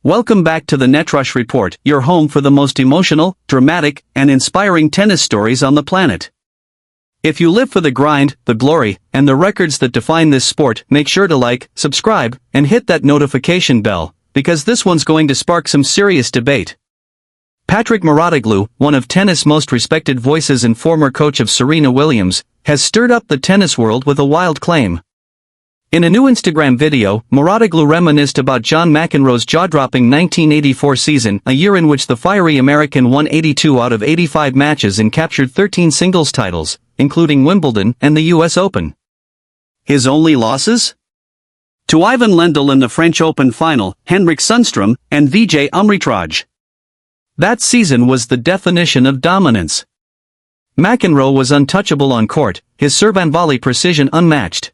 Welcome back to the NETRUSH Report, your home for the most emotional, dramatic, and inspiring tennis stories on the planet. If you live for the grind, the glory, and the records that define this sport, make sure to like, subscribe, and hit that notification bell, because this one's going to spark some serious debate. Mouratoglou, one of tennis' most respected voices and former coach of Serena Williams, has stirred up the tennis world with a wild claim. In a new Instagram video, Mouratoglou reminisced about John McEnroe's jaw-dropping 1984 season, a year in which the fiery American won 82 out of 85 matches and captured 13 singles titles, including Wimbledon and the US Open. His only losses? To Ivan Lendl in the French Open final, Henrik Sundstrom, and Vijay Amritraj. That season was the definition of dominance. McEnroe was untouchable on court, his serve and volley precision unmatched.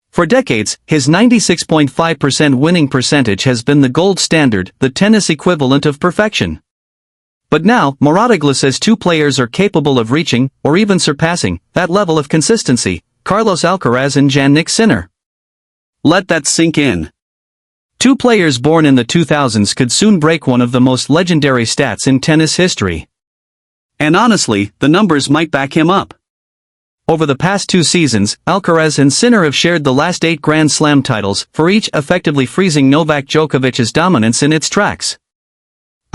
For decades, his 96.5% winning percentage has been the gold standard, the tennis equivalent of perfection. But now, Mouratoglou says two players are capable of reaching, or even surpassing, that level of consistency: Carlos Alcaraz and Jannik Sinner. Let that sink in. Two players born in the 2000s could soon break one of the most legendary stats in tennis history. And honestly, the numbers might back him up. Over the past 2 seasons, Alcaraz and Sinner have shared the last 8 Grand Slam titles, for each effectively freezing Novak Djokovic's dominance in its tracks.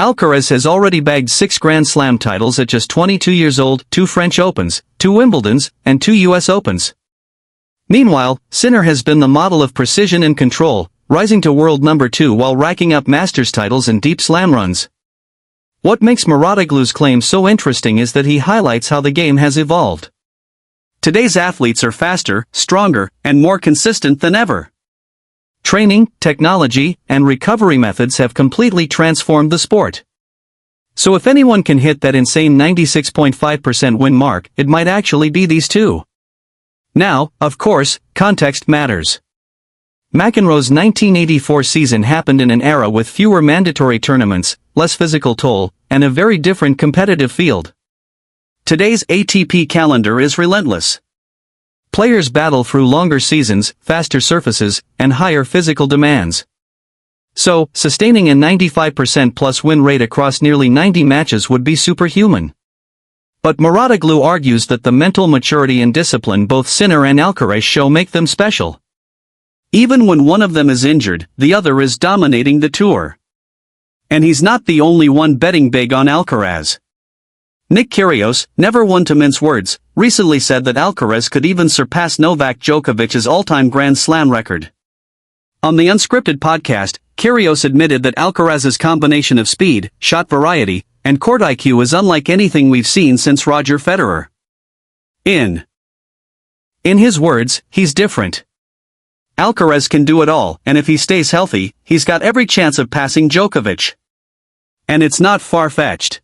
Alcaraz has already bagged 6 Grand Slam titles at just 22 years old, 2 French Opens, 2 Wimbledons, and 2 US Opens. Meanwhile, Sinner has been the model of precision and control, rising to world number 2 while racking up Masters titles and deep slam runs. What makes Mouratoglou's claim so interesting is that he highlights how the game has evolved. Today's athletes are faster, stronger, and more consistent than ever. Training, technology, and recovery methods have completely transformed the sport. So if anyone can hit that insane 96.5% win mark, it might actually be these two. Now, of course, context matters. McEnroe's 1984 season happened in an era with fewer mandatory tournaments, less physical toll, and a very different competitive field. Today's ATP calendar is relentless. Players battle through longer seasons, faster surfaces, and higher physical demands. So, sustaining a 95% plus win rate across nearly 90 matches would be superhuman. But Mouratoglou argues that the mental maturity and discipline both Sinner and Alcaraz show make them special. Even when one of them is injured, the other is dominating the tour. And he's not the only one betting big on Alcaraz. Nick Kyrgios, never one to mince words, recently said that Alcaraz could even surpass Novak Djokovic's all-time Grand Slam record. On the Unscripted podcast, Kyrgios admitted that Alcaraz's combination of speed, shot variety, and court IQ is unlike anything we've seen since Roger Federer. In his words, he's different. Alcaraz can do it all, and if he stays healthy, he's got every chance of passing Djokovic. And it's not far-fetched.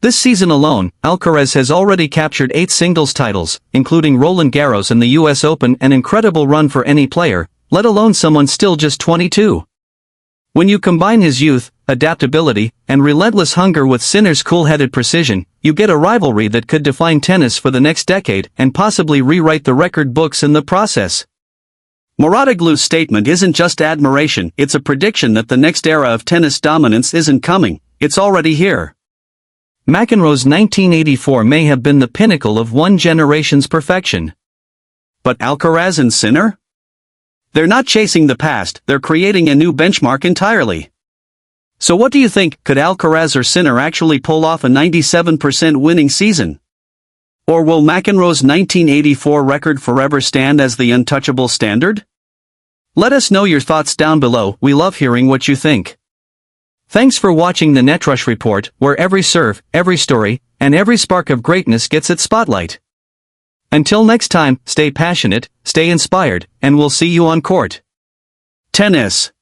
This season alone, Alcaraz has already captured 8 singles titles, including Roland Garros and the US Open, an incredible run for any player, let alone someone still just 22. When you combine his youth, adaptability, and relentless hunger with Sinner's cool-headed precision, you get a rivalry that could define tennis for the next decade and possibly rewrite the record books in the process. Mouratoglou's statement isn't just admiration, it's a prediction that the next era of tennis dominance isn't coming, it's already here. McEnroe's 1984 may have been the pinnacle of one generation's perfection. But Alcaraz and Sinner? They're not chasing the past, they're creating a new benchmark entirely. So what do you think, could Alcaraz or Sinner actually pull off a 97% winning season? Or will McEnroe's 1984 record forever stand as the untouchable standard? Let us know your thoughts down below, we love hearing what you think. Thanks for watching the NETRUSH Report, where every serve, every story, and every spark of greatness gets its spotlight. Until next time, stay passionate, stay inspired, and we'll see you on court. Tennis.